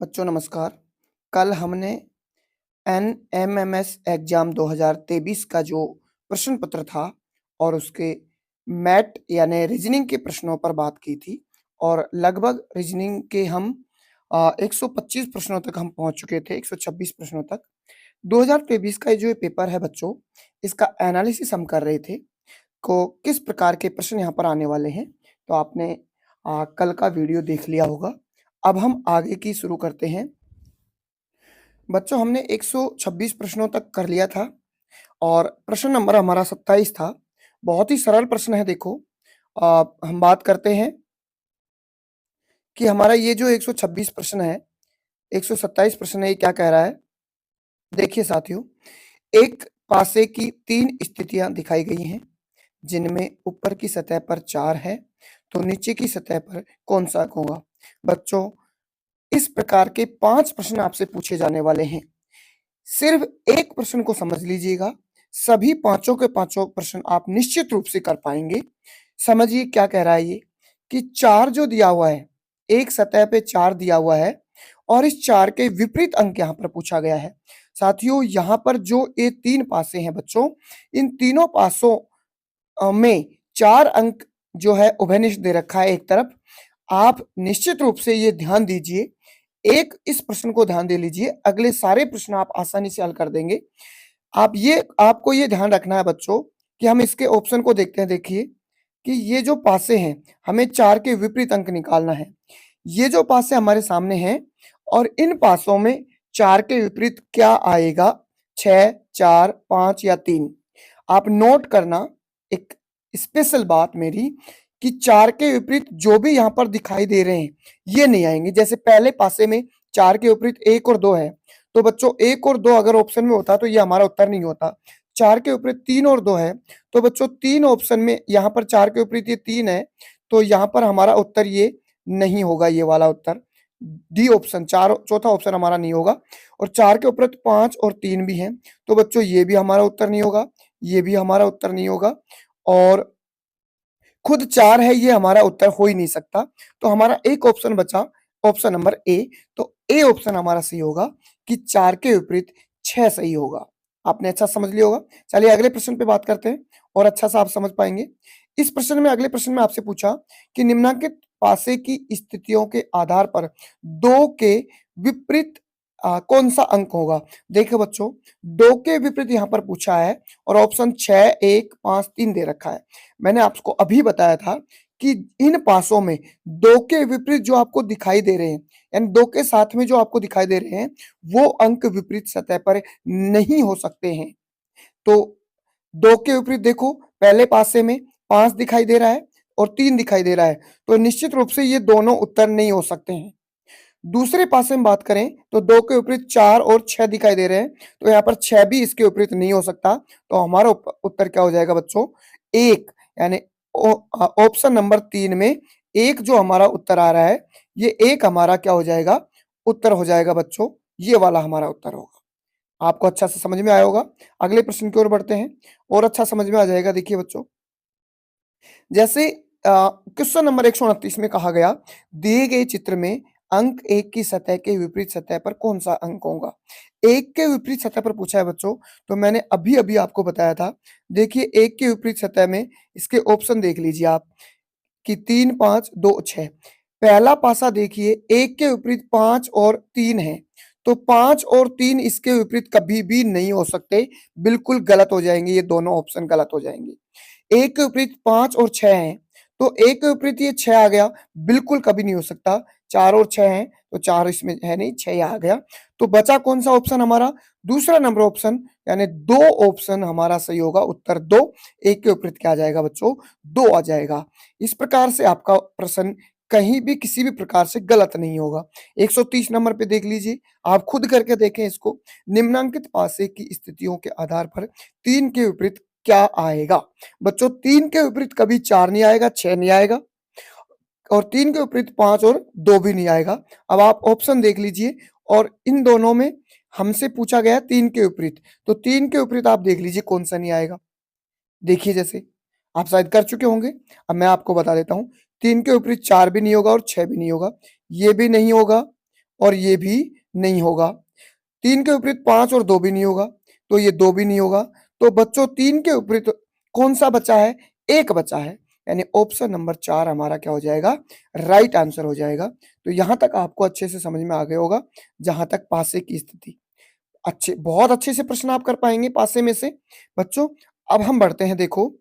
बच्चों नमस्कार। कल हमने एनएमएमएस एग्ज़ाम 2023 का जो प्रश्न पत्र था और उसके मैथ यानी रीज़निंग के प्रश्नों पर बात की थी और लगभग रीज़निंग के हम 125 प्रश्नों तक हम पहुँच चुके थे, 126 प्रश्नों तक। 2023 का ये जो पेपर है बच्चों, इसका एनालिसिस हम कर रहे थे, को किस प्रकार के प्रश्न यहाँ पर आने वाले हैं। तो आपने कल का वीडियो देख लिया होगा। अब हम आगे की शुरू करते हैं। बच्चों हमने 126 प्रश्नों तक कर लिया था और प्रश्न नंबर हमारा 27 था। बहुत ही सरल प्रश्न है देखो। हम बात करते हैं कि हमारा ये जो 126 प्रश्न है, 127 प्रश्न है, ये क्या कह रहा है? देखिए साथियों, एक पासे की 3 स्थितियाँ दिखाई गई हैं, जिनमें ऊपर की सतह पर 4 है, तो नीचे की सतह पर कौन-सा अंक होगा? बच्चों, इस प्रकार के 5 प्रश्न आपसे पूछे जाने वाले हैं। सिर्फ एक प्रश्न को समझ लीजिएगा, सभी पाँचों के पाँचों प्रश्न आप निश्चित रूप से कर पाएँगे। समझिए क्या कह रहा है ये, कि 4 जो दिया हुआ है, एक सतह पे 4 दिया हुआ है और इस 4 के विपरीत अंक यहाँ पर पूछा गया है। साथियों यहाँ पर जो ये 3 पासे हैं बच्चों, इन तीनों पासों में 4 अंक जो है उभयनिष्ठ दे रखा है एक तरफ। आप निश्चित रूप से ये ध्यान दीजिए, एक इस प्रश्न को ध्यान दे लीजिए, अगले सारे प्रश्न आप आसानी से हल कर देंगे। आपको ये ध्यान रखना है बच्चों कि हम इसके ऑप्शन को देखते हैं। देखिए कि ये जो पासे हैं, हमें 4 के विपरीत अंक निकालना है। ये जो पासे हमारे सामने हैं और इन पासों में 4 के विपरीत क्या आएगा? 6, 4, 5 या 3? आप नोट करना एक स्पेशल बात मेरी, कि 4 के विपरीत जो भी यहाँ पर दिखाई दे रहे हैं, ये नहीं आएँगे। जैसे पहले पासे में 4 के विपरीत 1 और 2 है, तो बच्चों 1 और 2 अगर ऑप्शन में होता तो ये हमारा उत्तर नहीं होता। 4 के विपरीत 3 और 2 है, तो बच्चों 3 ऑप्शन में यहाँ पर 4 के विपरीत ये 3 है, तो यहाँ पर हमारा उत्तर ये नहीं होगा, ये वाला उत्तर। डी ऑप्शन, चौथा ऑप्शन हमारा नहीं होगा। और 4 के उपरांत 5 और 3 भी हैं, तो बच्चों ये भी हमारा उत्तर नहीं होगा, ये भी हमारा उत्तर नहीं होगा और खुद 4 है, ये हमारा उत्तर हो ही नहीं सकता। तो हमारा एक ऑप्शन बचा, ऑप्शन नंबर ए। तो ए ऑप्शन हमारा सही होगा कि 4 के विपरीत 6 सही होगा। आपने अच्छा समझ लिया होगा। चलिए अगले प्रश्न पे बात करते हैं और अच्छा सा आप समझ पाएँगे। इस प्रश्न में, अगले प्रश्न में आपसे पूछा कि निम्नलिखित पासे की स्थितियों के आधार पर 2 के विपरीत कौन-सा अंक होगा? देखिए बच्चों, 2 के विपरीत यहाँ पर पूछा है और ऑप्शन 6, 1, 5, 3 दे रखा है। मैंने आपको अभी बताया था कि इन पासों में 2 के विपरीत जो आपको दिखाई दे रहे हैं, यानी 2 के साथ में जो आपको दिखाई दे रहे हैं, वो अंक विपरीत सतह पर नहीं हो सकते हैं। तो 2 के विपरीत देखो, पहले पासे में 5 दिखाई दे रहा है और 3 दिखाई दे रहा है, तो निश्चित रूप से ये दोनों उत्तर नहीं हो सकते हैं। दूसरे पासे में बात करें तो 2 के विपरीत 4 और 6 दिखाई दे रहे हैं, तो यहाँ पर 6 भी इसके विपरीत नहीं हो सकता। तो हमारा उत्तर क्या हो जाएगा बच्चों? 1, यानी ऑप्शन नंबर 3 में 1 जो हमारा उत्तर आ रहा है, ये 1 हमारा क्या हो जाएगा? उत्तर हो जाएगा बच्चों, ये वाला हमारा उत्तर होगा। आपको अच्छा से समझ में आया होगा। अगले प्रश्न की ओर बढ़ते हैं और अच्छा समझ में आ जाएगा। देखिए बच्चों, जैसे क्वेश्चन नंबर 129 में कहा गया, दिए गए चित्र में अंक 1 की सतह के विपरीत सतह पर कौन-सा अंक होगा? 1 के विपरीत सतह पर पूछा है बच्चों, तो मैंने अभी-अभी आपको बताया था। देखिए 1 के विपरीत सतह में इसके ऑप्शन देख लीजिए आप, कि 3, 5, 2, 6। पहला पासा देखिए, 1 के विपरीत 5 और 3 है, तो 5 और 3 इसके विपरीत कभी भी नहीं हो सकते, बिल्कुल गलत हो जाएँगे, ये दोनों ऑप्शन गलत हो जाएँगे। 1 के विपरीत 5 और 6 हैं, तो 1 के विपरीत ये 6 आ गया, बिल्कुल कभी नहीं हो सकता। 4 और 6 हैं, तो 4 इसमें है नहीं, 6 यहाँ आ गया। तो बचा कौन-सा ऑप्शन हमारा? दूसरा नंबर ऑप्शन, यानी 2 ऑप्शन हमारा सही होगा, उत्तर 2। 1 के विपरीत क्या आ जाएगा बच्चों? 2 आ जाएगा। इस प्रकार से आपका प्रश्न कहीं भी किसी भी प्रकार से गलत नहीं होगा। 130 नंबर पे देख लीजिए, आप खुद करके देखें इसको। निम्नांकित पासे की स्थितियों के आधार पर 3 के विपरीत क्या आएगा? बच्चों 3 के विपरीत कभी 4 नहीं आएगा, 6 नहीं आएगा और 3 के विपरीत 5 और 2 भी नहीं आएगा। अब आप ऑप्शन देख लीजिए और इन दोनों में हमसे पूछा गया है 3 के विपरीत, तो 3 के विपरीत आप देख लीजिए कौन-सा नहीं आएगा। देखिए जैसे, आप शायद कर चुके होंगे, अब मैं आपको बता देता हूँ। 3 के विपरीत 4 भी नहीं होगा और 6 भी नहीं होगा, ये भी नहीं होगा और ये भी नहीं होगा। 3 के विपरीत 5 और 2 भी नहीं होगा, तो ये 2 भी नहीं होगा। तो बच्चों 3 के विपरीत कौन-सा बचा है? 1 बचा है, यानी ऑप्शन नंबर 4 हमारा क्या हो जाएगा? राइट आंसर हो जाएगा। तो यहाँ तक आपको अच्छे से समझ में आ गया होगा, जहाँ तक पासे की स्थिति। बहुत अच्छे से प्रश्न आप कर पाएँगे पासे में से। बच्चों, अब हम बढ़ते हैं देखो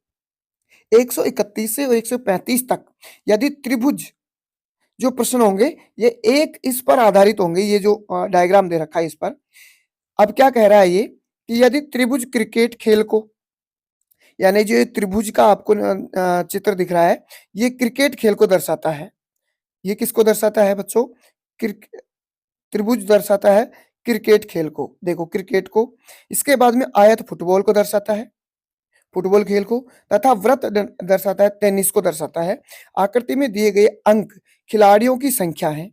131 से 135 तक यदि त्रिभुज जो प्रश्न होंगे ये एक इस पर आधारित होंगे, ये जो डायग्राम दे रखा है इस पर। अब क्या कह रहा है ये कि यदि त्रिभुज क्रिकेट खेल को, यानी जो ये त्रिभुज का आपको चित्र दिख रहा है, ये क्रिकेट खेल को दर्शाता है। ये किसको दर्शाता है बच्चों? क्रिक त्रिभुज दर्शाता है क्रिकेट खेल को। देखो क्रिकेट को, इसके बाद में आयत फुटबॉल को दर्शाता है, फुटबॉल खेल को, तथा वृत्त दर्शाता है टेनिस को दर्शाता है। आकृति में दिए गए अंक खिलाड़ियों की संख्या है।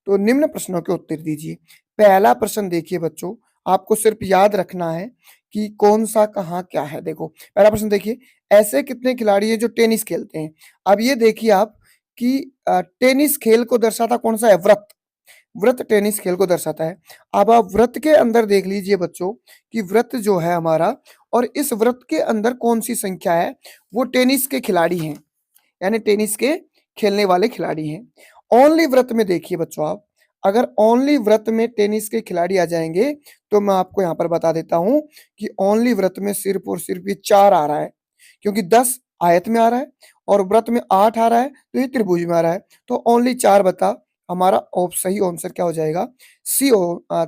तो निम्न प्रश्नों के उत्तर दीजिए। पहला प्रश्न देखिए बच्चों, आपको सिर्फ याद रखना है कि कौन सा कहाँ क्या है। देखो पहला प्रश्न देखिए, ऐसे कितने खिलाड़ी हैं जो टेनिस खेलते हैं? अब ये देखिए आप कि टेनिस खेल को दर्शाता कौन सा है? वृत्त। वृत्त टेनिस खेल को दर्शाता है। अब आप वृत्त के अंदर देख लीजिए बच्चों कि वृत्त जो है हमारा, और इस वृत्त के अंदर कौन सी संख्या है? वो टेनिस के खिलाड़ी हैं, यानी टेनिस के खेलने वाले खिलाड़ी हैं। ओनली वृत्त में देखिए बच्चों आप, अगर ओनली वृत्त में टेनिस के खिलाड़ी आ जाएंगे तो मैं आपको यहाँ पर बता देता हूँ कि ओनली वृत्त में सिर्फ और सिर्फ ये 4 आ रहा है, क्योंकि 10 आयत में आ रहा है और वृत्त में 8 आ रहा है, तो ये त्रिभुज में आ रहा है। तो ओनली 4 बता, हमारा सही आंसर क्या हो जाएगा? सी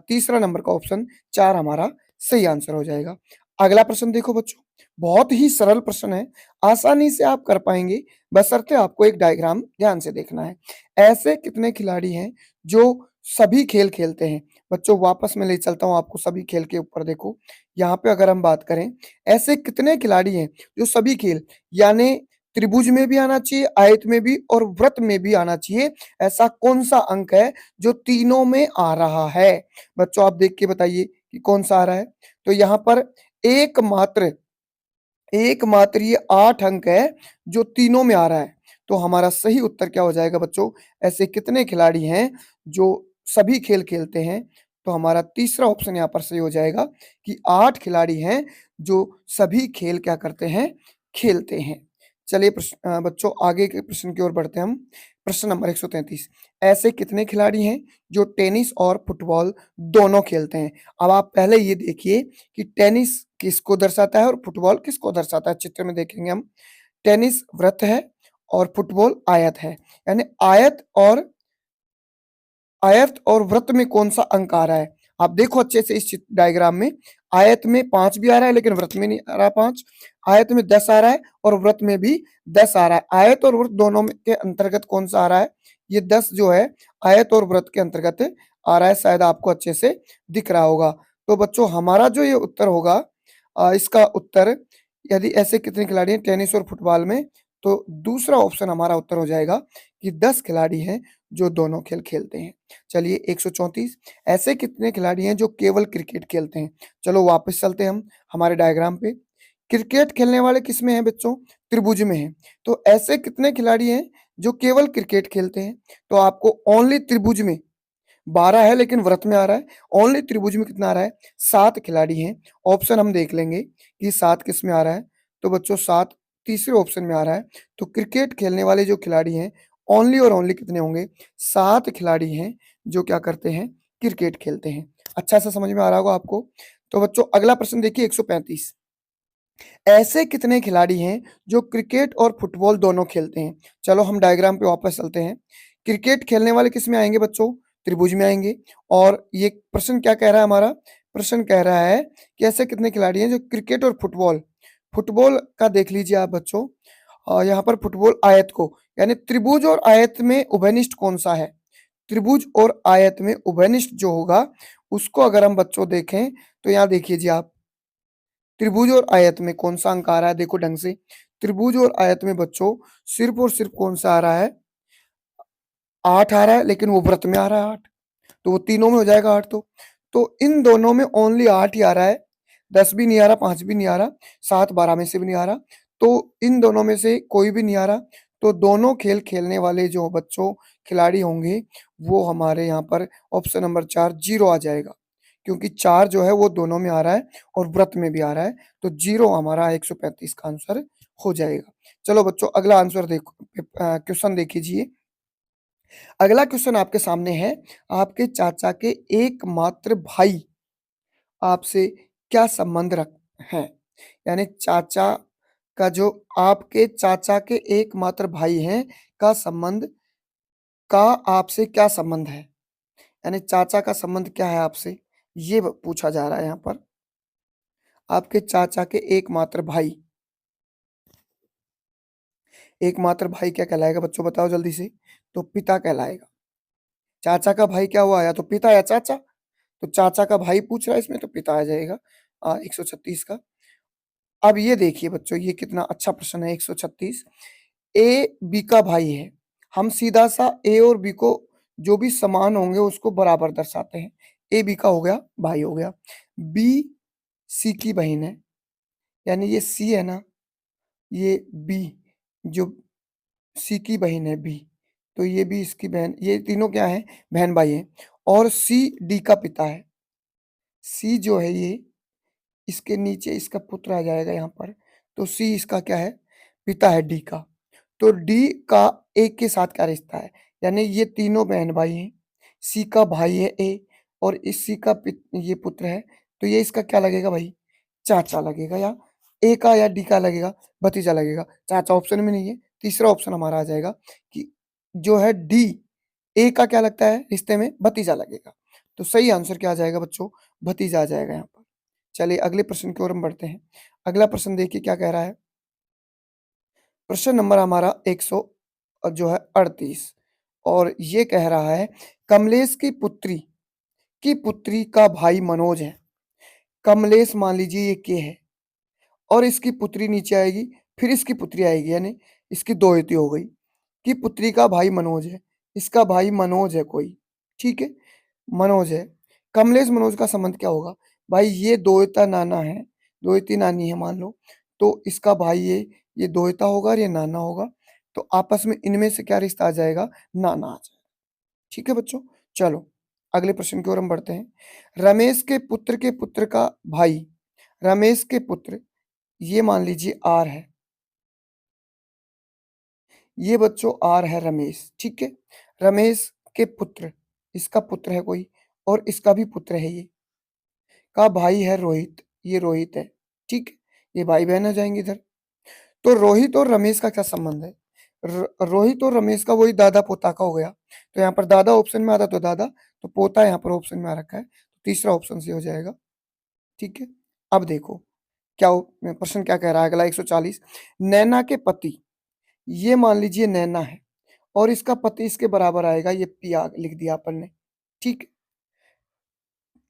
तीसरा नंबर का ऑप्शन 4 हमारा सही आंसर हो जाएगा। अगला प्रश्न देखो बच्चों, बहुत ही सरल प्रश्न है, आसानी से आप कर पाएंगे, बशर्ते आपको एक डायग्राम ध्यान से देखना है। ऐसे कितने खिलाड़ी हैं जो सभी खेल खेलते हैं? बच्चों वापस मैं ले चलता हूँ आपको सभी खेल के ऊपर। देखो यहाँ पे अगर हम बात करें, ऐसे कितने खिलाड़ी हैं जो सभी खेल, यानी त्रिभुज में भी आना चाहिए, आयत में भी और वृत्त में भी आना चाहिए, ऐसा कौन सा अंक है जो तीनों में आ रहा है? बच्चों आप देख के बताइए कि कौन सा आ रहा है। तो यहाँ पर एकमात्र एकमात्र ये 8 अंक है जो तीनों में आ रहा है। तो हमारा सही उत्तर क्या हो जाएगा बच्चों? ऐसे कितने खिलाड़ी हैं जो सभी खेल खेलते हैं? तो हमारा तीसरा ऑप्शन यहाँ पर सही हो जाएगा कि 8 खिलाड़ी हैं जो सभी खेल क्या करते हैं? खेलते हैं। चलिए बच्चों आगे के प्रश्न की ओर बढ़ते हैं हम। प्रश्न नंबर 133, ऐसे कितने खिलाड़ी हैं जो टेनिस और फुटबॉल दोनों खेलते हैं? अब आप पहले ये देखिए कि टेनिस किसको दर्शाता है और फुटबॉल किसको दर्शाता है। चित्र में देखेंगे हम, टेनिस वृत्त है और फुटबॉल आयत है, यानी आयत और वृत्त में कौन सा अंक आ रहा है? आप देखो अच्छे से इस डायग्राम में, आयत में 5 भी आ रहा है लेकिन वृत्त में नहीं आ रहा 5, आयत में 10 आ रहा है और वृत्त में भी 10 आ रहा है। आयत और वृत्त दोनों में के अंतर्गत कौन सा आ रहा है? ये 10 जो है आयत और वृत्त के अंतर्गत आ रहा है, शायद आपको अच्छे से दिख रहा होगा। तो बच्चों हमारा जो ये उत्तर होगा, इसका उत्तर, यदि ऐसे कितने खिलाड़ी हैं टेनिस और फुटबॉल में, तो दूसरा ऑप्शन हमारा उत्तर हो जाएगा कि 10 खिलाड़ी हैं जो दोनों खेल खेलते हैं। चलिए 134, ऐसे कितने खिलाड़ी हैं जो केवल क्रिकेट खेलते हैं? चलो वापस चलते हैं हम हमारे डायग्राम पे। क्रिकेट खेलने वाले किसमें हैं बच्चों? त्रिभुज में हैं। तो ऐसे कितने खिलाड़ी हैं जो केवल क्रिकेट खेलते हैं? तो आपको ओनली त्रिभुज में 12 है लेकिन वृत्त में आ रहा है। ओनली त्रिभुज में कितना आ रहा है? 7 खिलाड़ी हैं। ऑप्शन हम देख लेंगे कि 7 किस में आ रहा है। तो बच्चों 7 तीसरे ऑप्शन में आ रहा है। तो क्रिकेट खेलने वाले जो खिलाड़ी हैं, ओनली और ओनली कितने होंगे? 7 खिलाड़ी हैं जो क्या करते हैं? क्रिकेट खेलते हैं। अच्छा सा समझ में आ रहा होगा आपको। तो बच्चों अगला प्रश्न देखिए 135, ऐसे कितने खिलाड़ी हैं जो क्रिकेट और फुटबॉल दोनों खेलते हैं? चलो हम डायग्राम पे वापस चलते हैं। क्रिकेट खेलने वाले किस में आएंगे बच्चों? त्रिभुज में आएंगे। और ये प्रश्न क्या कह रहा है हमारा? प्रश्न कह रहा है कि ऐसे कितने खिलाड़ी हैं जो क्रिकेट और फुटबॉल, फुटबॉल का देख लीजिए आप बच्चों, यहाँ पर फुटबॉल आयत को, यानी त्रिभुज और आयत में उभयनिष्ठ कौन सा है? त्रिभुज और आयत में उभयनिष्ठ जो होगा उसको अगर हम बच्चों देखें, तो यहाँ देखिए जी आप, त्रिभुज और आयत में कौन सा अंक आ रहा है? देखो ढंग से, त्रिभुज और आयत में बच्चों सिर्फ और सिर्फ कौन सा आ रहा है? 8 आ रहा है, लेकिन वो वृत्त में आ रहा है 8, तो वो तीनों में हो जाएगा 8। तो इन दोनों में ओनली 8 ही आ रहा है, 10 भी नहीं आ रहा, 5 भी नहीं आ रहा, 7 12 में से भी नहीं आ रहा। तो इन दोनों में से कोई भी नहीं आ रहा। तो दोनों खेल खेलने वाले जो बच्चों खिलाड़ी होंगे, वो हमारे यहाँ पर ऑप्शन नंबर 4 ज़ीरो आ जाएगा। क्योंकि 4 जो है वो दोनों में आ रहा है और व्रत में भी आ रहा है, तो 0 हमारा 135 का आंसर हो जाएगा। चलो बच्चों अगला आंसर देखो, क्वेश्चन देख लीजिए। अगला क्वेश्चन आपके सामने है, आपके चाचा के एकमात्र भाई आपसे क्या संबंध रख हैं? यानी चाचा का जो आपके चाचा के एकमात्र भाई हैं का संबंध का आपसे क्या संबंध है? यानी चाचा का संबंध क्या है आपसे? ये ब पूछा जा रहा है यहाँ पर। आपके चाचा के एकमात्र भाई, एकमात्र भाई क्या कहलाएगा बच्चों बताओ जल्दी से? तो पिता कहलाएगा। चाचा का भाई क्या हुआ? या तो पिता या चाचा। तो चाचा का भाई पूछ रहा है इसमें, तो पिता आ जाएगा 136 का। अब ये देखिए बच्चों, ये कितना अच्छा प्रश्न है 136। ए बी का भाई है। हम सीधा सा ए और बी को जो भी समान होंगे उसको बराबर दर्शाते हैं। ए बी का हो गया, भाई हो गया। बी सी की बहन है, यानी ये सी है ना, ये बी जो सी की बहन है बी, तो ये भी इसकी बहन, ये तीनों क्या है? बहन भाई हैं। और सी डी का पिता है। सी जो है ये, इसके नीचे इसका पुत्र आ जाएगा यहाँ पर, तो सी इसका क्या है? पिता है डी का। तो डी का ए के साथ क्या रिश्ता है? यानी ये तीनों बहन भाई हैं। सी का भाई है ए, और इस सी का ये पुत्र है, तो ये इसका क्या लगेगा भाई? चाचा लगेगा, या ए का या डी का लगेगा? भतीजा लगेगा। चाचा ऑप्शन में नहीं है, तीसरा ऑप्शन हमारा आ जाएगा कि जो है डी, ए का क्या लगता है रिश्ते में? भतीजा लगेगा। तो सही आंसर क्या आ जाएगा बच्चों? भतीजा आ जाएगा यहाँ पर। चलिए अगले प्रश्न की ओर हम बढ़ते हैं। अगला प्रश्न देखिए क्या कह रहा है। प्रश्न नंबर हमारा 100 जो है 38, और ये कह रहा है, कमलेश की पुत्री का भाई मनोज है। कमलेश मान लीजिए ये के है, और इसकी पुत्री नीचे आएगी, फिर इसकी पुत्री आएगी, यानी इसकी दोहती हो गई कि पुत्री का भाई मनोज है। इसका भाई मनोज है कोई, ठीक है? मनोज है। कमलेश मनोज का संबंध क्या होगा? भाई ये दोहता नाना है, दोहती नानी है मान लो, तो इसका भाई ये दोहता होगा और ये नाना होगा, तो आपस में इनमें से क्या रिश्ता आ जाएगा? नाना आ जाएगा। ठीक है बच्चों? चलो अगले प्रश्न की ओर हम बढ़ते हैं। रमेश के पुत्र का भाई, रमेश के पुत्र, ये मान लीजिए आर है। ये बच्चों आर है रमेश, ठीक है? रमेश के पुत्र, इसका पुत्र है कोई, और इसका भी पुत्र है ये, का भाई है रोहित, ये रोहित है, ठीक है? ये भाई-बहन आ जाएँगे इधर। तो रोहित और रमेश का क्या संबंध है? रोहित और रमेश का वही दादा-पोता का हो गया। तो यहाँ पर दादा ऑप्शन में आता तो दादा, तो पोता यहाँ पर ऑप्शन में आ रखा है, तो तीसरा ऑप्शन सही हो जाएगा, ठीक है? अब देखो, प्रश्न क्या कह रहा है अगला 140। नैना के पति, ये मान लीजिए नैना है, और इसका पति इसके बराबर आएगा, ये पी लिख दिया अपन ने, ठीक है?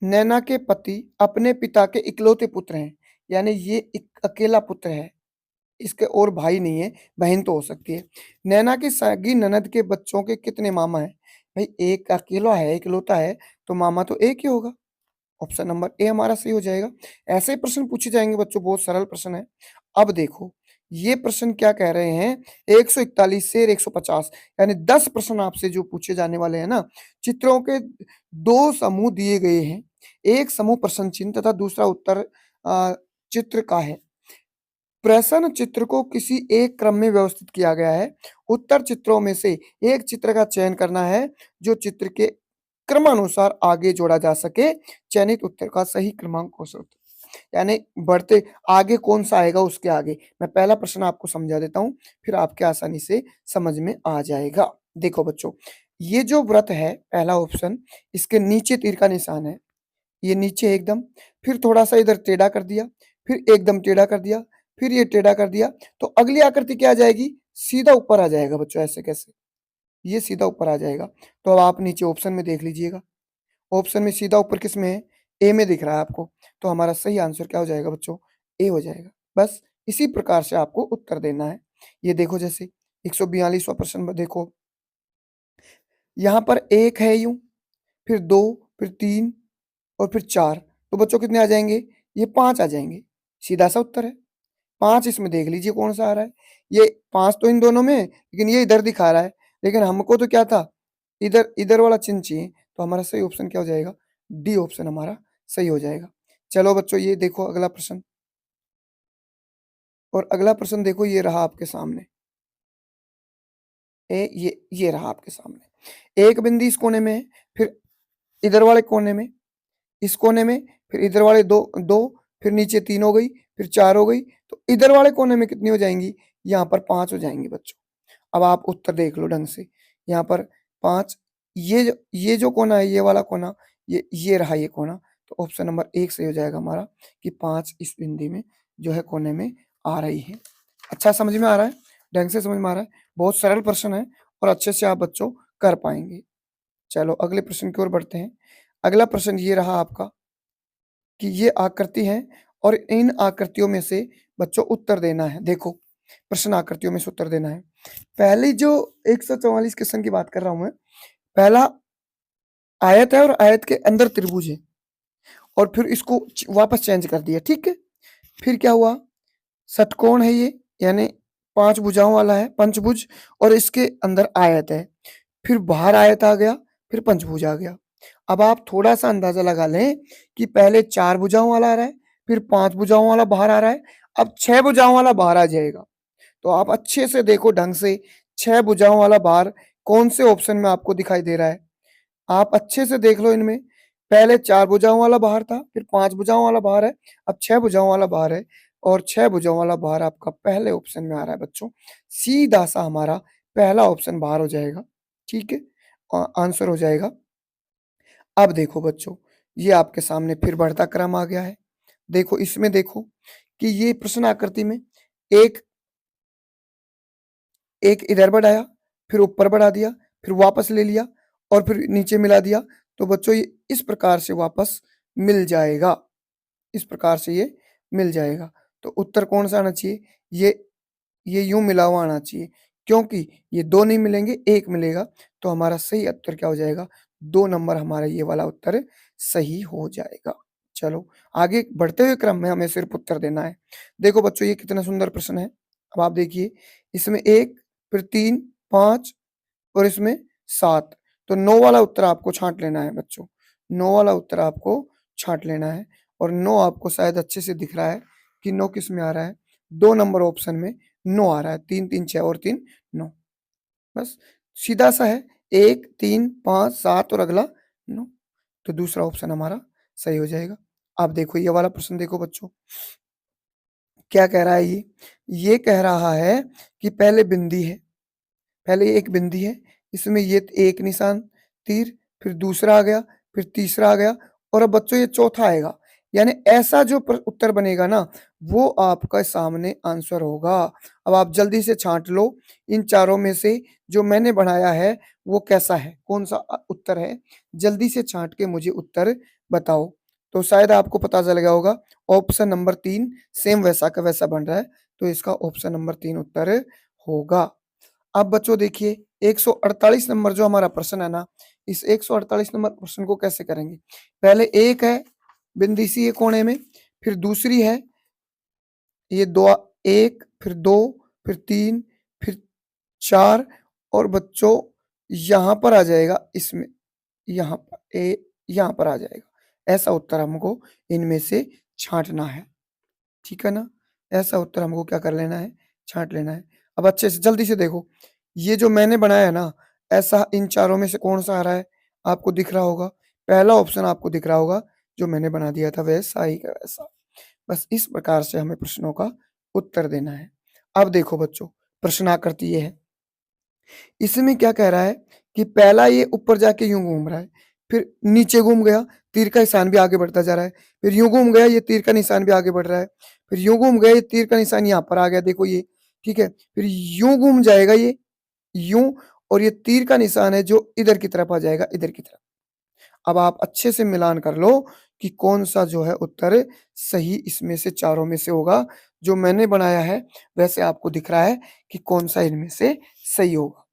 नैना के पति अपने पिता के इकलौते पुत्र हैं, यानी ये एक अकेला पुत्र है, इसके और भाई नहीं है, बहन तो हो सकती है। नैना की सगी ननद के बच्चों के कितने मामा हैं? भाई एक अकेला है, इकलौता है, तो मामा तो एक ही होगा। ऑप्शन नंबर ए हमारा सही हो जाएगा। ऐसे ही प्रश्न पूछे जाएँगे बच्चों, बहुत सरल प्रश्न है। अब देखो, ये प्रश्न क्या कह रहे हैं, 141 से 150, यानी 10 प्रश्न आपसे जो पूछे जाने वाले हैं ना, चित्रों के 2 समूह दिए गए हैं। एक समूह प्रश्न चिन्ह तथा दूसरा उत्तर चित्र का है। प्रश्न चित्र को किसी एक क्रम में व्यवस्थित किया गया है। उत्तर चित्रों में से एक चित्र का चयन करना है, जो चित्र के क्रमानुसार आगे जोड़ा जा सके। चयनित उत्तर का सही क्रमांक हो सकता है, यानी बढ़ते आगे कौन-सा आएगा उसके आगे। मैं पहला प्रश्न आपको समझा देता हूँ, फिर आपके आसानी से समझ में आ जाएगा। देखो बच्चों, ये जो व्रत है पहला ऑप्शन, इसके नीचे तीर का निशान है। ये नीचे एकदम, फिर थोड़ा-सा इधर टेढ़ा कर दिया, फिर एकदम टेढ़ा कर दिया, फिर ये टेढ़ा कर दिया, तो अगली आकृति क्या आ जाएगी? सीधा ऊपर आ जाएगा बच्चों, ऐसे कैसे? ये सीधा ऊपर आ जाएगा। तो अब आप नीचे ऑप्शन में देख लीजिएगा। ऑप्शन में सीधा ऊपर किसमें है? ए में दिख रहा है आपको। तो हमारा सही आंसर क्या हो जाएगा बच्चों? ए हो जाएगा। बस इसी प्रकार से आपको उत्तर देना है। ये देखो जैसे 142वां प्रश्न देखो, यहाँ पर 1 है यूँ, फिर 2, फिर 3 और फिर 4, तो बच्चों कितने आ जाएँगे? ये 5 आ जाएँगे। सीधा-सा उत्तर है। 5 इसमें देख लीजिए कौन-सा आ रहा है। ये 5 तो इन दोनों में है, लेकिन ये इधर दिखा रहा है। लेकिन हमको तो क्या था, इधर इधर वाला चिन्ह चाहिए, तो हमारा सही ऑप्शन क्या हो जाएगा? डी ऑप्शन हमारा सही हो जाएगा। चलो बच्चों ये देखो अगला प्रश्न, और अगला प्रश्न देखो ये रहा आपके सामने। ये रहा आपके सामने। एक बिंदु इस कोने में है, फिर इधर वाले कोने में, इस कोने में, फिर इधर वाले 2, फिर नीचे 3 हो गई, फिर 4 हो गई, तो इधर वाले कोने में कितनी हो जाएँगी? यहाँ पर 5 हो जाएँगी बच्चों। अब आप उत्तर देख लो ढंग से, यहाँ पर 5, ये जो कोना है, ये वाला कोना, ये रहा ये कोना, तो ऑप्शन नंबर 1 सही हो जाएगा हमारा कि 5 इस बिंदु में जो है कोने में आ रही है। अच्छा समझ में आ रहा है? ढंग से समझ में आ रहा है? बहुत सरल प्रश्न है और अच्छे से आप बच्चों कर पाएँगे। चलो अगले प्रश्न की ओर बढ़ते हैं। अगला प्रश्न ये रहा आपका कि ये आकृति हैं और इन आकृतियों में से बच्चों उत्तर देना है। देखो, प्रश्न आकृतियों में से उत्तर देना है। पहली जो 144 क्वेश्चन की बात कर रहा हूँ मैं, पहला आयत है और आयत के अंदर त्रिभुज है, और फिर इसको वापस चेंज कर दिया, ठीक है? फिर क्या हुआ, षटकोण है ये, यानी 5 भुजाओं वाला है, पंचभुज, और इसके अंदर आयत है। फिर बाहर आयत आ गया, फिर पंचभुज आ गया। अब आप थोड़ा-सा अंदाज़ा लगा लें कि पहले 4 भुजाओं वाला आ रहा है, फिर 5 भुजाओं वाला बाहर आ रहा है, अब 6 भुजाओं वाला बाहर आ जाएगा। तो आप अच्छे से देखो ढंग से, 6 भुजाओं वाला बाहर कौन से ऑप्शन में आपको दिखाई दे रहा है? आप अच्छे से देख लो इनमें, पहले 4 भुजाओं वाला बाहर था, फिर 5 भुजाओं वाला बाहर है, अब 6 भुजाओं वाला बाहर है, और 6 भुजाओं वाला बाहर आपका पहले ऑप्शन में आ रहा है बच्चों। सीधा-सा हमारा पहला ऑप्शन बाहर हो जाएगा, ठीक है? आंसर हो जाएगा। अब देखो बच्चों, ये आपके सामने फिर बढ़ता क्रम आ गया है। देखो इसमें देखो कि ये प्रश्न आकृति में एक एक इधर बढ़ाया, फिर ऊपर बढ़ा दिया, फिर वापस ले लिया और फिर नीचे मिला दिया, तो बच्चों ये इस प्रकार से वापस मिल जाएगा। इस प्रकार से ये मिल जाएगा। तो उत्तर कौन-सा आना चाहिए? ये यूँ मिला हुआ आना चाहिए, क्योंकि ये 2 नहीं मिलेंगे, 1 मिलेगा, तो हमारा सही उत्तर क्या हो जाएगा? 2 नंबर हमारा ये वाला उत्तर सही हो जाएगा। चलो, आगे बढ़ते हुए क्रम में हमें सिर्फ़ उत्तर देना है। देखो बच्चों ये कितना सुंदर प्रश्न है। अब आप देखिए, इसमें 1, फिर 3, 5 और इसमें 7, तो 9 वाला उत्तर आपको छाँट लेना है बच्चों। 9 वाला उत्तर आपको छाँट लेना है, और 9 आपको शायद अच्छे से दिख रहा है कि 9 किस में आ रहा है? 2 नंबर ऑप्शन में 9 आ रहा है। 3, 3, 6 और 3, 9। बस सीधा-सा है, 1, 3, 5, 7 और अगला 9, तो दूसरा ऑप्शन हमारा सही हो जाएगा। अब देखो ये वाला प्रश्न देखो बच्चों, क्या कह रहा है ये? ये कह रहा है कि पहले बिंदी है, पहले एक बिंदी है, इसमें ये एक निशान तीर, फिर दूसरा आ गया, फिर तीसरा आ गया, और अब बच्चों ये चौथा आएगा। यानी ऐसा जो उत्तर बनेगा ना, वो आपका सामने आंसर होगा। अब आप जल्दी से छांट लो, इन चारों में से जो मैंने बनाया है वो कैसा है, कौन सा उत्तर है, जल्दी से छांट के मुझे उत्तर बताओ। तो शायद आपको पता चल गया होगा, ऑप्शन नंबर 3 सेम वैसा का वैसा बन रहा है, तो इसका ऑप्शन नंबर 3 उत्तर होगा। अब बच्चों देखिए 148 नंबर जो हमारा प्रश्न है ना, इस 148 नंबर प्रश्न को कैसे करेंगे? पहले एक है बिंदी सी है कोने में, फिर दूसरी है ये 2, 1, फिर 2, फिर 3, फिर 4, और बच्चों यहाँ पर आ जाएगा इसमें, यहाँ पर यहाँ पर आ जाएगा। ऐसा उत्तर हमको इनमें से छाँटना है, ठीक है ना? ऐसा उत्तर हमको क्या कर लेना है? छाँट लेना है। अब अच्छे से जल्दी से देखो, ये जो मैंने बनाया है ना, ऐसा इन चारों में से कौन-सा आ रहा है? आपको दिख रहा होगा। पहला ऑप्शन आपको दिख रहा होगा, जो मैंने बना दिया था वैसा ही का वैसा। बस इस प्रकार से हमें प्रश्नों का उत्तर देना है। अब देखो बच्चों, प्रश्न आकृति ये है। इसमें क्या कह रहा है कि पहला ये ऊपर जाके यूँ घूम रहा है, फिर नीचे घूम गया, तीर का निशान भी आगे बढ़ता जा रहा है, फिर यूँ घूम गया, ये तीर का निशान भी आगे बढ़ रहा है, फिर यूँ घूम गया, ये तीर का निशान यहाँ पर आ गया, देखो ये, ठीक है? फिर यूँ घूम जाएगा ये, यूँ, और ये तीर का निशान है जो इधर की तरफ आ जाएगा, इधर की तरफ। अब आप अच्छे से मिलान कर लो कि कौन-सा जो है उत्तर सही इसमें से चारों में से होगा। जो मैंने बनाया है, वैसे आपको दिख रहा है कि कौन-सा इनमें से सही होगा।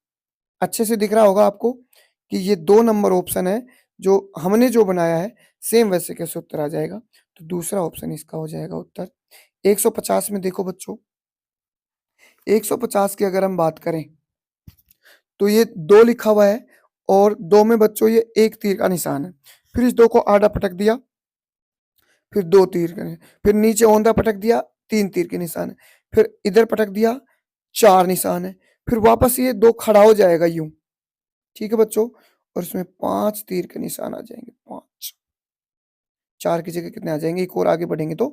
अच्छे से दिख रहा होगा आपको कि ये 2 नंबर ऑप्शन है, जो हमने जो बनाया है, सेम वैसे कैसे उत्तर आ जाएगा। तो दूसरा ऑप्शन इसका हो जाएगा उत्तर। 150 में देखो बच्चों, 150 की अगर हम बात करें, तो ये 2 लिखा हुआ है और 2 में बच्चों ये 1 तीर का निशान है। फिर इस 2 को आड़ा पटक दिया, फिर 2 तीर के फिर नीचे औंधा पटक दिया, 3 तीर के निशान है। फिर इधर पटक दिया, 4 निशान है। फिर वापस ये 2 खड़ा हो जाएगा यूँ, ठीक है बच्चों? और इसमें 5 तीर के निशान आ जाएँगे, 5। 4 की जगह कितने आ जाएँगे? एक और आगे बढ़ेंगे तो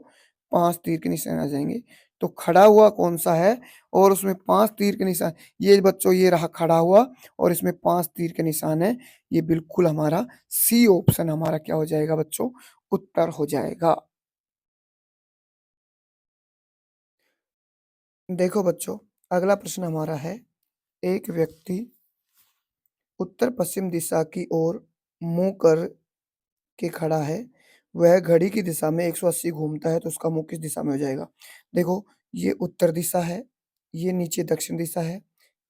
5 तीर के निशान आ जाएँगे। तो खड़ा हुआ कौन-सा है और उसमें 5 तीर के निशान, ये बच्चों ये रहा खड़ा हुआ और इसमें 5 तीर के निशान है। ये बिल्कुल हमारा सी ऑप्शन हमारा क्या हो जाएगा बच्चों? उत्तर हो जाएगा। देखो बच्चों, अगला प्रश्न हमारा है, एक व्यक्ति उत्तर-पश्चिम दिशा की ओर मुँह कर के खड़ा है, वह घड़ी की दिशा में 180 घूमता है तो उसका मुँह किस दिशा में हो जाएगा? देखो, ये उत्तर दिशा है, ये नीचे दक्षिण दिशा है,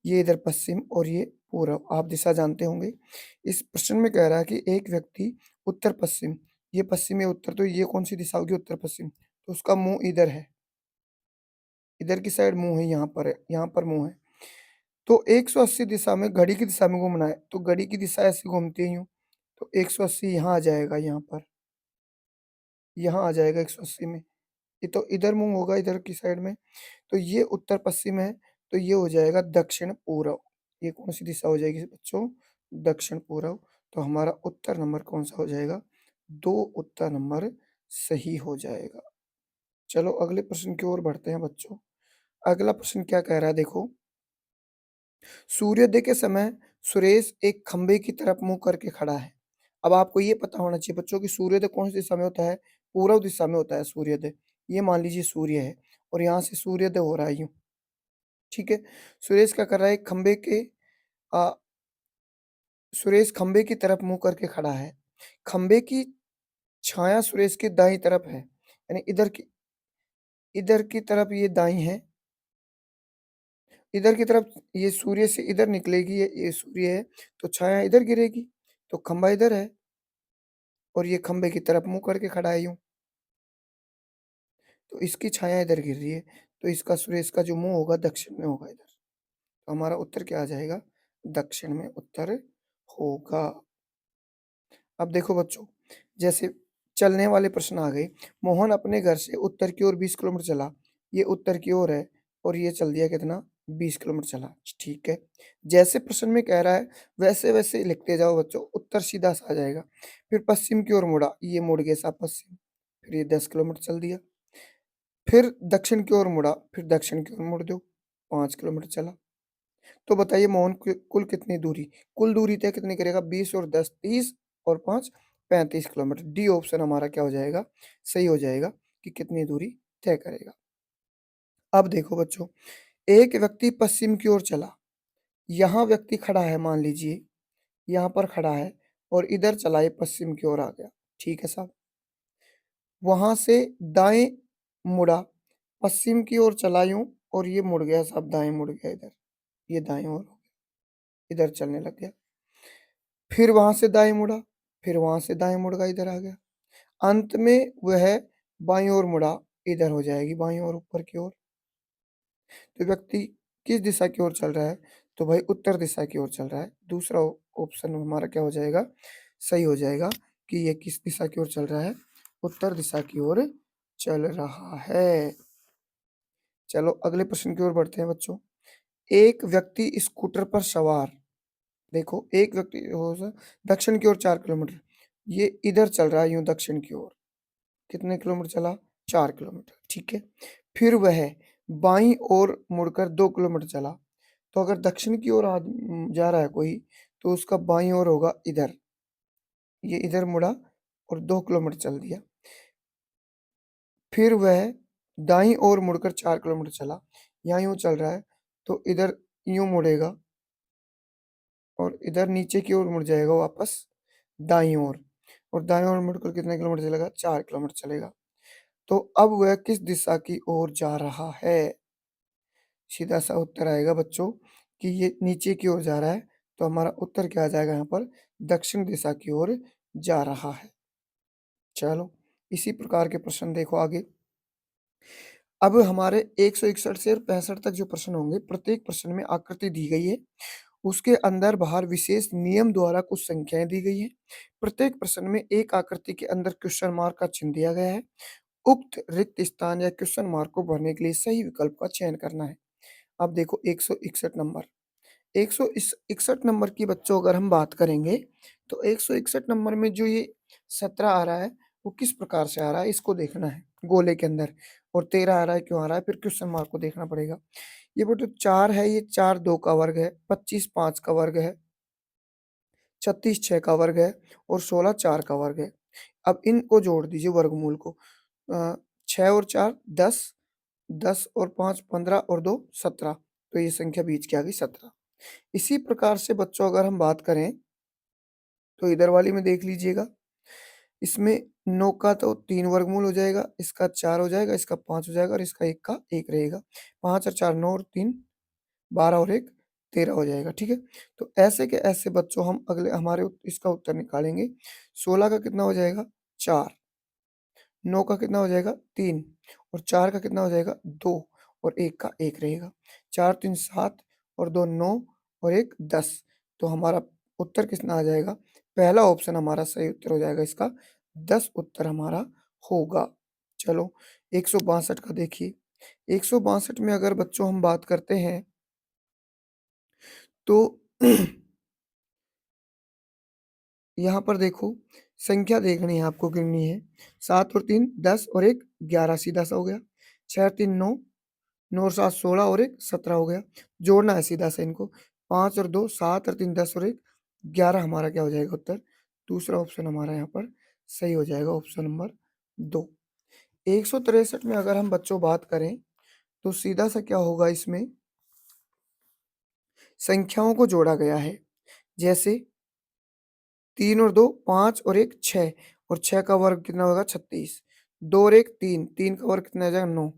ये इधर पश्चिम और ये पूरब। आप दिशा जानते होंगे। इस प्रश्न में कह रहा है कि एक व्यक्ति उत्तर-पश्चिम, ये पश्चिम या उत्तर, तो ये कौन-सी दिशा होगी? उत्तर-पश्चिम। तो उसका मुँह इधर है, इधर की साइड मुँह है, यहाँ पर मुँह है। तो 180 दिशा में घड़ी की दिशा में घूमना है, तो घड़ी की दिशा ऐसे घूमती है यूँ, तो 180 यहाँ आ जाएगा, यहाँ आ जाएगा 180 में। ये तो इधर मुँह होगा इधर की साइड में, तो ये उत्तर-पश्चिम है, तो ये हो जाएगा दक्षिण-पूरब। ये कौन-सी दिशा हो जाएगी बच्चों? दक्षिण-पूरब। तो हमारा उत्तर नंबर कौन-सा हो जाएगा? 2 उत्तर नंबर सही हो जाएगा। चलो अगले प्रश्न की ओर बढ़ते हैं बच्चों। अगला प्रश्न क्या कह रहा है देखो, सूर्योदय के समय सुरेश एक खंभे की तरफ मुँह करके खड़ा है। अब आपको ये पता होना चाहिए बच्चों कि सूर्योदय कौन-सी दिशा में होता है? पूर्व दिशा में होता है सूर्योदय। ये मान लीजिए सूर्य है और यहाँ से सूर्योदय हो रहा है यूँ, ठीक है? सुरेश क्या कर रहा है? अ, सुरेश खंभे की तरफ मुँह करके खड़ा है। खंभे की छाया सुरेश के दाईं तरफ है, यानी इधर की तरफ ये दाईं है, इधर की तरफ ये सूर्य से इधर निकलेगी, ये सूर्य है, तो छाया इधर गिरेगी, तो खंभा इधर है और ये खंभे की तरफ मुँह करके खड़ा है यूँ, तो इसकी छाया इधर गिर रही है, तो इसका सुरेश का जो मुँह होगा दक्षिण में होगा इधर। तो हमारा उत्तर क्या आ जाएगा? दक्षिण में उत्तर होगा। अब देखो बच्चों, जैसे चलने वाले प्रश्न आ गए। मोहन अपने घर से उत्तर की ओर 20 किलोमीटर चला। ये उत्तर की ओर है और ये चल दिया कितना? 20 किलोमीटर चला, ठीक है। जैसे प्रश्न में कह रहा है, वैसे-वैसे लिखते जाओ बच्चों, उत्तर सीधा सा आ जाएगा। फिर पश्चिम की ओर मुड़ा, ये मुड़ गया साहब पश्चिम, फिर ये 10 किलोमीटर चल दिया। फिर दक्षिण की ओर मुड़ा, फिर दक्षिण की ओर मुड़ दो, 5 किलोमीटर चला। तो बताइए मोहन कुल कितनी दूरी, कुल दूरी तय कितनी करेगा? 20 और 10 30 और 5 35 किलोमीटर। डी ऑप्शन हमारा क्या हो जाएगा? सही हो जाएगा कि कितनी दूरी तय करेगा। अब देखो बच्चों, एक व्यक्ति पश्चिम की ओर चला, यहाँ व्यक्ति खड़ा है मान लीजिए, यहाँ पर खड़ा है और इधर चला ये पश्चिम की ओर आ गया, ठीक है साहब। वहाँ से दाएँ मुड़ा, पश्चिम की ओर चला यूँ और ये मुड़ गया साहब, दाएँ मुड़ गया इधर, ये दाएँ ओर हो गया, इधर चलने लग गया। फिर वहाँ से दाएँ मुड़ा, फिर वहाँ से दाएँ मुड़ गया, इधर आ गया। अंत में वह बाईं ओर मुड़ा, इधर हो जाएगी बाईं ओर ऊपर की ओर। तो व्यक्ति किस दिशा की ओर चल रहा है? तो भाई उत्तर दिशा की ओर चल रहा है। दूसरा ऑप्शन हमारा क्या हो जाएगा? सही हो जाएगा कि ये किस दिशा की ओर चल रहा है? उत्तर दिशा की ओर चल रहा है। चलो अगले प्रश्न की ओर बढ़ते हैं बच्चों। एक व्यक्ति स्कूटर पर सवार, देखो एक व्यक्ति हो स दक्षिण की ओर 4 किलोमीटर, ये इधर चल रहा है यूँ दक्षिण की ओर। कितने किलोमीटर चला? 4 किलोमीटर, ठीक है। फिर वह बाईं ओर मुड़कर 2 किलोमीटर चला। तो अगर दक्षिण की ओर जा रहा है कोई, तो उसका बाईं ओर होगा इधर। ये इधर मुड़ा और 2 किलोमीटर चल दिया। फिर वह दाईं ओर मुड़कर 4 किलोमीटर चला। यहाँ यूँ चल रहा है, तो इधर यूँ मुड़ेगा और इधर नीचे की ओर मुड़ जाएगा वापस दाईं ओर और दाईं ओर मुड़कर कितने किलोमीटर चलेगा? 4 किलोमीटर चलेगा। तो अब वह किस दिशा की ओर जा रहा है? सीधा-सा उत्तर आएगा बच्चों कि ये नीचे की ओर जा रहा है, तो हमारा उत्तर क्या आ जाएगा यहाँ पर? दक्षिण दिशा की ओर जा रहा है। चलो, इसी प्रकार के प्रश्न देखो आगे। अब हमारे 161 से 65 तक जो प्रश्न होंगे, प्रत्येक प्रश्न में आकृति दी गई है। उसके अंदर बाहर विशेष नियम द्वारा कुछ संख्याएँ दी गई हैं। प्रत्येक प्रश्न में एक आकृति के अंदर क्वेश्चन मार्क का चिन्ह दिया गया है। उक्त रिक्त स्थान या क्वेश्चन मार्क को भरने के लिए सही विकल्प का चयन करना है। अब देखो 161 नंबर। 161 नंबर की बच्चों अगर हम बात करेंगे, तो 161 नंबर में जो ये 17 आ रहा है, वो किस प्रकार से आ रहा है, इसको देखना है गोले के अंदर। और 13 आ रहा है, क्यों आ रहा है, फिर क्वेश्चन मार्क को देखना पड़ेगा। ये बेटा 4 है, ये 4 2 का वर्ग है, 25 5 का वर्ग है, 36 6 का वर्ग है और 16 4 का वर्ग है। अब इनको जोड़ दीजिए वर्गमूल को। 6 और 4 10, 10 और 5 15 और 2 17, तो ये संख्या बीच की आ गई 17। इसी प्रकार से बच्चों अगर हम बात करें, तो इधर वाली में देख लीजिएगा। इसमें 9 का तो 3 वर्गमूल हो जाएगा, इसका 4 हो जाएगा, इसका 5 हो जाएगा और इसका 1 का 1 रहेगा। 5 और 4 9 और 3 12 और 1 13 हो जाएगा, ठीक है? तो ऐसे के ऐसे बच्चों हम अगले हमारे इसका उत्तर निकालेंगे। 16 का कितना हो जाएगा? 4, 9 का कितना हो जाएगा? 3 और 4 का कितना हो जाएगा? 2 और 1 का 1 रहेगा। 4 3 7 और 2 9 और 1 10, तो हमारा उत्तर कितना आ जाएगा? पहला ऑप्शन हमारा सही उत्तर हो जाएगा इसका, 10 उत्तर हमारा होगा। चलो 162 का देखिए। 162 में अगर बच्चों हम बात करते हैं, तो यहाँ पर देखो, संख्या देखनी है आपको, गिननी है। 7 और 3 10 और 1 11, सीधा-सा हो गया। 6 और 3 9, 9 और 7 16 और 1 17 हो गया। जोड़ना है सीधा-सा इनको। 5 और 2 7 और 3 10 और 1 11, हमारा क्या हो जाएगा उत्तर? दूसरा ऑप्शन हमारा यहाँ पर सही हो जाएगा, ऑप्शन नंबर 2। 163 में अगर हम बच्चों बात करें, तो सीधा-सा क्या होगा, इसमें संख्याओं को जोड़ा गया है। जैसे 3 और 2 5 और 1 6 और 6 का वर्ग कितना होगा? 36। 2 और 1 3, 3 का वर्ग कितना हो जाएगा? 9।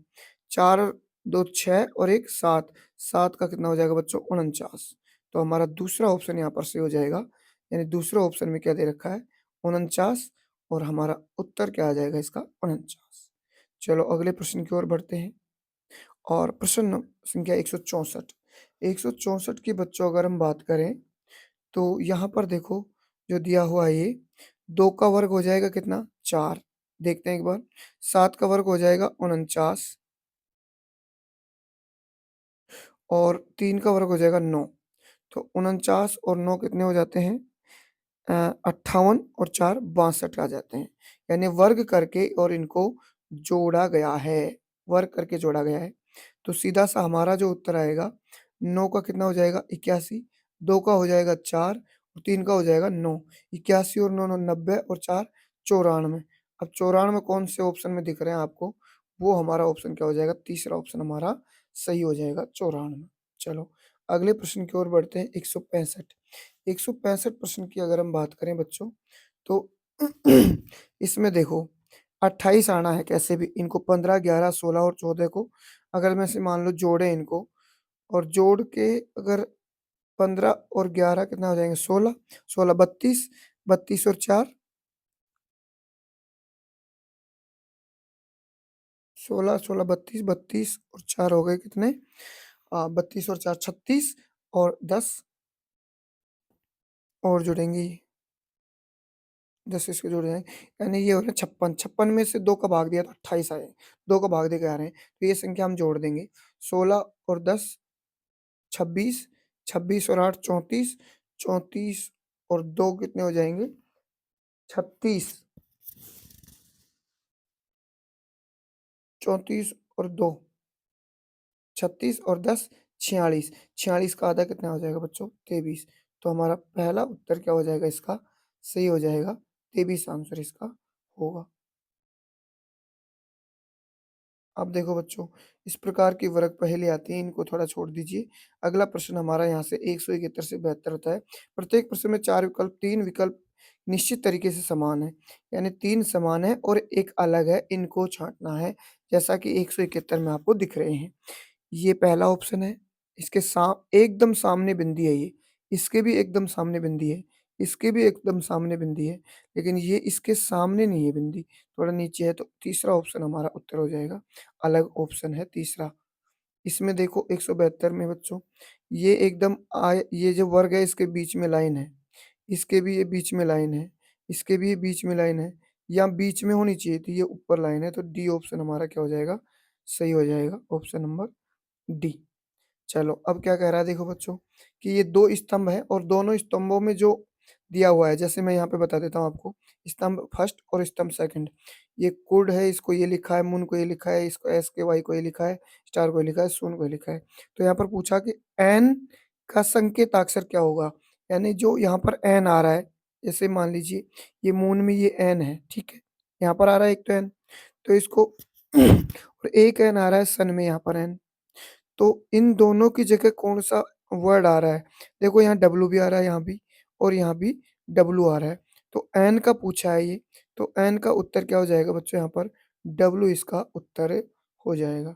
4 और 2 6 और 1 7, 7 का कितना हो जाएगा बच्चों? 49। तो हमारा दूसरा ऑप्शन यहाँ पर सही हो जाएगा। यानी दूसरे ऑप्शन में क्या दे रखा है? 49, और हमारा उत्तर क्या आ जाएगा इसका? 49। चलो अगले प्रश्न की ओर बढ़ते हैं, और प्रश्न संख्या 164। 164 की बच्चों अगर हम बात करें, तो यहाँ पर देखो, जो दिया हुआ है ये 2 का वर्ग हो जाएगा कितना? 4, देखते हैं एक बार। 7 का वर्ग हो जाएगा 49 और 3 का वर्ग हो जाएगा 9। तो 49 और 9 कितने हो जाते हैं? 58 और 4 62 आ जाते हैं। यानी वर्ग करके और इनको जोड़ा गया है, वर्ग करके जोड़ा गया है। तो सीधा-सा हमारा जो उत्तर आएगा, 9 का कितना हो जाएगा? 81, 2 का हो जाएगा 4 और 3 का हो जाएगा 9। 81 और 9 9 90 और 4 94। अब 94 कौन से ऑप्शन में दिख रहे हैं आपको? वो हमारा ऑप्शन क्या हो जाएगा? तीसरा ऑप्शन हमारा सही हो जाएगा, 94। चलो अगले प्रश्न की ओर बढ़ते हैं, 165। 165 प्रश्न की अगर हम बात करें बच्चों, तो इसमें देखो 28 आना है कैसे भी, इनको 15 11 16 और 14 को अगर में से मान लो जोड़ें इनको, और जोड़ के अगर 15 और 11 कितना हो जाएंगे? 16, 16 32, 32 और 4 16, 16 32, 32 और 4 हो गए कितने? 32 और 4 36 और 10 और जुड़ेंगी, 10 इसके जुड़ जाएँगे, यानी ये हो रहा है 56, 56 में से 2 का भाग दिया तो 28 आए, 2 का भाग दे के आ रहे हैं, तो ये संख्या हम जोड़ देंगे। 16 और 10 26, 26 और 8 34, 34 और 2 कितने हो जाएँगे? 36, 34 और 2 36 और 10 46, 46 का आधा कितना हो जाएगा बच्चों? 23। तो हमारा पहला उत्तर क्या हो जाएगा इसका? सही हो जाएगा, 23 आंसर इसका होगा। अब देखो बच्चों, इस प्रकार की वर्ग पहेली आती हैं, इनको थोड़ा छोड़ दीजिए। अगला प्रश्न हमारा यहाँ से 171 से 72 होता है। प्रत्येक प्रश्न में 4 विकल्प, 3 विकल्प निश्चित तरीके से समान हैं, यानी 3 समान हैं और 1 अलग है, इनको छाँटना है, जैसा कि 171 में आपको दिख रहे हैं। ये पहला ऑप्शन है, इसके एकदम सामने बिंदी है ये, इसके भी एकदम सामने बिंदी है, इसके भी एकदम सामने बिंदी है, लेकिन ये इसके सामने नहीं है बिंदी, थोड़ा नीचे है, तो तीसरा ऑप्शन हमारा उत्तर हो जाएगा, अलग ऑप्शन है तीसरा। इसमें देखो 172 में बच्चों, ये एकदम ये जो वर्ग है इसके बीच में लाइन है, इसके भी ये बीच में लाइन है, इसके भी ये बीच में लाइन है, या बीच में होनी चाहिए थी, ये ऊपर लाइन है, तो डी ऑप्शन हमारा क्या हो जाएगा, सही हो जाएगा, ऑप्शन नंबर डी। चलो अब क्या कह रहा है देखो बच्चों, कि ये 2 स्तंभ हैं और दोनों स्तंभों में जो दिया हुआ है, जैसे मैं यहाँ पे बता देता हूँ आपको, स्तंभ फर्स्ट और स्तंभ सेकंड। ये कुड है, इसको ये लिखा है, मून को ये लिखा है, इसको एस के वाई को ये लिखा है, स्टार को ये लिखा है, सून को ये लिखा है। तो यहाँ पर पूछा कि एन का संकेताक्षर क्या होगा? यानी जो यहाँ पर एन आ रहा है, जैसे मान लीजिए ये मून में ये एन है, ठीक है? यहाँ पर आ रहा है एक तो एन, तो इसको और एक एन आ रहा है सन में यहाँ पर एन। तो इन दोनों की जगह कौन-सा वर्ड आ रहा है? देखो यहाँ डब्ल्यू भी आ रहा है यहाँ भी और यहाँ भी डब्ल्यू आ रहा है। तो एन का पूछा है ये, तो एन का उत्तर क्या हो जाएगा बच्चों यहाँ पर? डब्ल्यू इसका उत्तर हो जाएगा।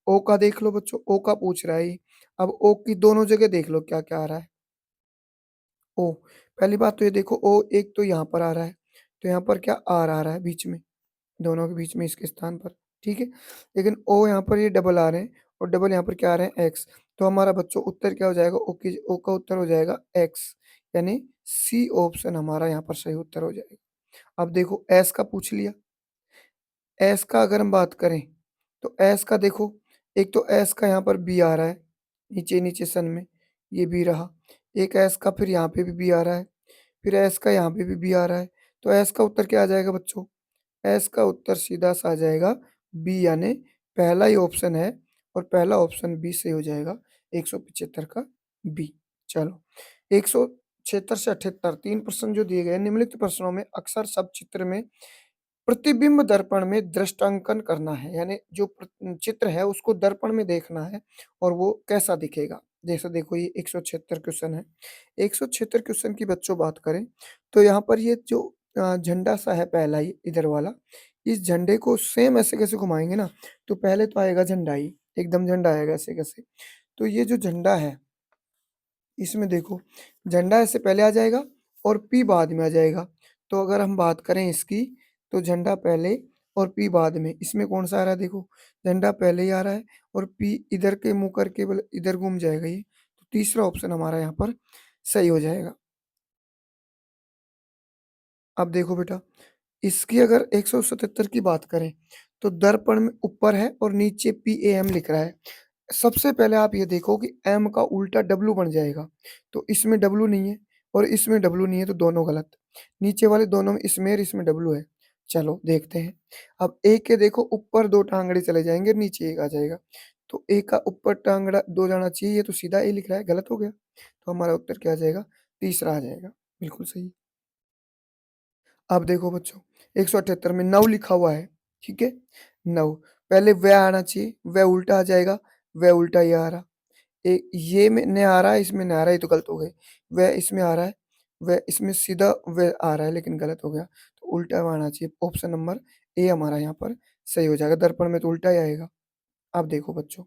ओ का देख लो बच्चों, ओ का पूछ रहा है ये। अब ओ की दोनों जगह देख लो क्या-क्या आ रहा है। ओ, पहली बात तो ये देखो ओ एक तो यहाँ पर आ रहा है, तो यहाँ पर क्या आर आ रहा है बीच में। दोनों के बीच में इसके स्थान पर, ठीक है? लेकिन ओ यहाँ पर ये डबल आ रहे हैं और डबल यहाँ पर क्या आ रहे हैं एक्स। तो हमारा बच्चों उत्तर क्या हो जाएगा? ओ का उत्तर हो जाएगा एक्स, यानी सी ऑप्शन हमारा यहाँ पर सही उत्तर हो जाएगा। अब देखो एस का पूछ लिया, एस का अगर हम बात करें, तो एस का देखो, एक तो एस का यहाँ पर बी आ रहा है, नीचे-नीचे सन में, ये बी रहा। एक एस का फिर यहाँ पे भी बी आ रहा है, फिर एस का यहाँ पे भी बी आ रहा है। तो एस का उत्तर क्या आ जाएगा बच्चों? एस का उत्तर सीधा-सा आ जाएगा बी, यानी पहला ही ऑप्शन है और पहला ऑप्शन बी सही हो जाएगा, 175 का बी। चलो, 176 से 78 3 प्रश्न जो दिए गए हैं, निम्नलिखित प्रश्नों में अक्सर सब चित्र में प्रतिबिंब दर्पण में दृष्टांकन करना है, यानी जो चित्र है उसको दर्पण में देखना है और वो कैसा दिखेगा। जैसे देखो ये 176 क्वेश्चन है। 176 क्वेश्चन की बच्चों बात करें, तो यहाँ पर ये जो झंडा सा है पहला ही इधर वाला, इस झंडे को सेम ऐसे कैसे घुमाएँगे ना, तो पहले तो आएगा झंडा ही, एकदम झंडा आएगा ऐसे कैसे। तो ये जो झंडा है, इसमें देखो झंडा ऐसे पहले आ जाएगा और पी बाद में आ जाएगा। तो अगर हम बात करें इसकी, तो झंडा पहले और पी बाद में। इसमें कौन-सा आ रहा है देखो, झंडा पहले ही आ रहा है और पी इधर के मुँह करके मतलब इधर घूम जाएगा ये। तो तीसरा ऑप्शन हमारा यहाँ पर सही हो जाएगा। अब देखो बेटा, इसकी अगर 177 की बात करें, तो दर्पण में ऊपर है और नीचे पीएएम लिख रहा है। सबसे पहले आप ये देखो कि एम का उल्टा डब्ल्यू बन जाएगा, तो इसमें डब्ल्यू नहीं है और इसमें डब्ल्यू नहीं है, तो दोनों गलत। नीचे वाले दोनों में इसमें और इसमें डब्ल्यू है। चलो देखते हैं। अब ए के देखो ऊपर 2 टाँगड़े चले जाएँगे, नीचे 1 आ जाएगा। तो ए का ऊपर टाँगड़ा 2 जाना चाहिए, ये तो सीधा ए लिख रहा है, गलत हो गया। तो हमारा उत्तर क्या आ जाएगा? तीसरा आ जाएगा, बिल्कुल सही। अब देखो बच्चों, 178 में 9 लिखा हुआ है, ठीक है? 9 पहले व् आना चाहिए, व् उल्टा आ जाएगा, व् उल्टा ये आ रहा। ये में न आ रहा है, इसमें न आ रहा है, ये तो गलत हो गए। व् इसमें आ रहा है, व् इसमें सीधा व् आ रहा है, लेकिन गलत हो गया। तो उल्टा में आना चाहिए, ऑप्शन नंबर ए हमारा यहाँ पर सही हो जाएगा, दर्पण में तो उल्टा ही आएगा। अब देखो बच्चों,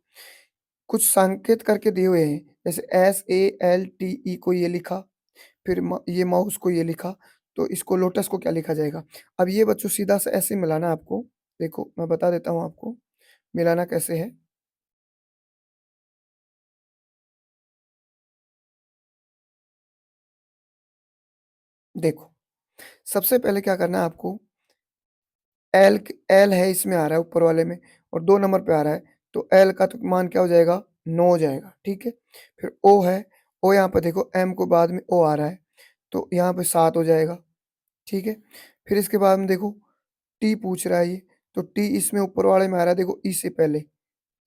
कुछ संकेत करके दिए हुए हैं, जैसे SALTE को ये लिखा, फिर ये माउस को ये लिखा, तो इसको लोटस को क्या लिखा जाएगा? अब ये बच्चों सीधा सा ऐसे मिलाना है आपको। देखो, मैं बता देता हूँ आपको, मिलाना कैसे है। देखो, सबसे पहले क्या करना है आपको, एल है इसमें आ रहा है ऊपर वाले में और 2 नंबर पे आ रहा है, तो एल का तो मान क्या हो जाएगा? 9 हो जाएगा, ठीक है? फिर ओ है, ओ यहाँ पे देखो एम को बाद में ओ आ रहा है, तो यहाँ पे 7 हो जाएगा, ठीक है? फिर इसके बाद में देखो टी पूछ रहा है ये, तो टी इसमें ऊपर वाले में आ रहा है, देखो ई से पहले,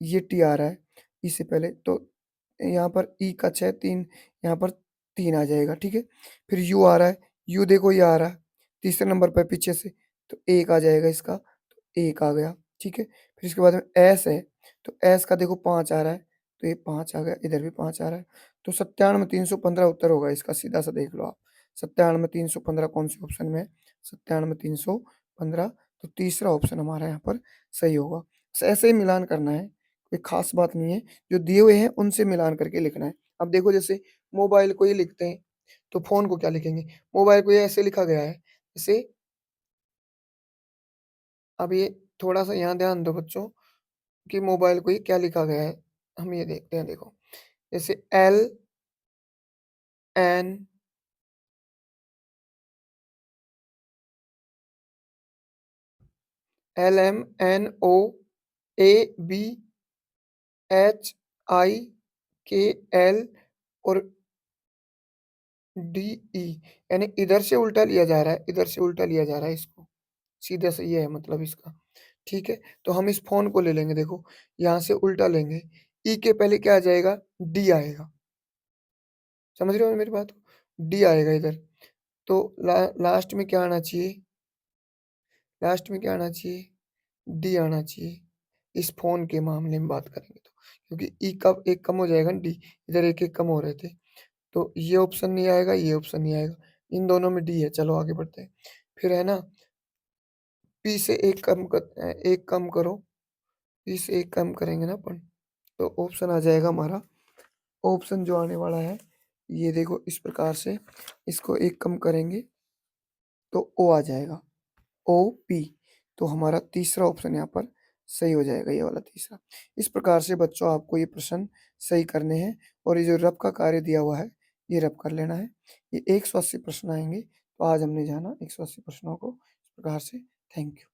ये टी आ रहा है, ई से पहले, तो यहाँ पर ई का 6 3 यहाँ पर 3 आ जाएगा, ठीक है? फिर यू आ रहा है, यू देखो ये आ रहा है, तीसरे नंबर पे पीछे से, तो 1 आ जाएगा इसका, तो 1 आ गया, ठीक है? फिर इसके बाद में एस है, तो एस का देखो 5 आ रहा है, तो ये 5 आ गया, इधर भी 5 आ रहा है, तो 97 315 उत्तर होगा इसका, सीधा-सा देख लो आप। 97 315 कौन-से ऑप्शन में है? 97 315, तो तीसरा ऑप्शन हमारा यहाँ पर सही होगा। बस ऐसे ही मिलान करना है, कोई ख़ास बात नहीं है, जो दिए हुए हैं उनसे मिलान करके लिखना है। अब देखो जैसे मोबाइल को ये लिखते हैं, तो फ़ोन को क्या लिखेंगे? मोबाइल को ये ऐसे लिखा गया है, जैसे अब ये थोड़ा-सा यहाँ ध्यान दो बच्चों कि मोबाइल को ये क्या लिखा गया है। हम ये देखते हैं देखो, जैसे एन LMNOABHIKL और DE, यानी इधर से उल्टा लिया जा रहा है, इधर से उल्टा लिया जा रहा है इसको। सीधा से ये है मतलब इसका, ठीक है? तो हम इस फ़ोन को ले लेंगे देखो, यहाँ से उल्टा लेंगे, ई के पहले क्या आ जाएगा? डी आएगा। समझ रहे हो मेरी बात को? डी आएगा इधर, तो लास्ट में क्या आना चाहिए? लास्ट में क्या आना चाहिए? डी आना चाहिए, इस फ़ोन के मामले में बात करेंगे तो। क्योंकि ई का एक कम हो जाएगा ना डी, इधर एक-एक कम हो रहे थे। तो ये ऑप्शन नहीं आएगा, ये ऑप्शन नहीं आएगा। इन दोनों में डी है, चलो आगे बढ़ते हैं। फिर है ना, पी से एक कम करो, पी से एक कम करेंगे ना अपन, तो ऑप्शन आ जाएगा हमारा, ऑप्शन जो आने वाला है, ये देखो इस प्रकार से, इसको एक कम करेंगे तो ओ आ जाएगा, ओपी। तो हमारा तीसरा ऑप्शन यहाँ पर सही हो जाएगा, ये वाला तीसरा। इस प्रकार से बच्चों आपको ये प्रश्न सही करने हैं और ये जो रब का कार्य दिया हुआ है, ये रब कर लेना है। ये 180 प्रश्न आएँगे, तो आज हमने जाना 180 प्रश्नों को इस प्रकार से। Thank you.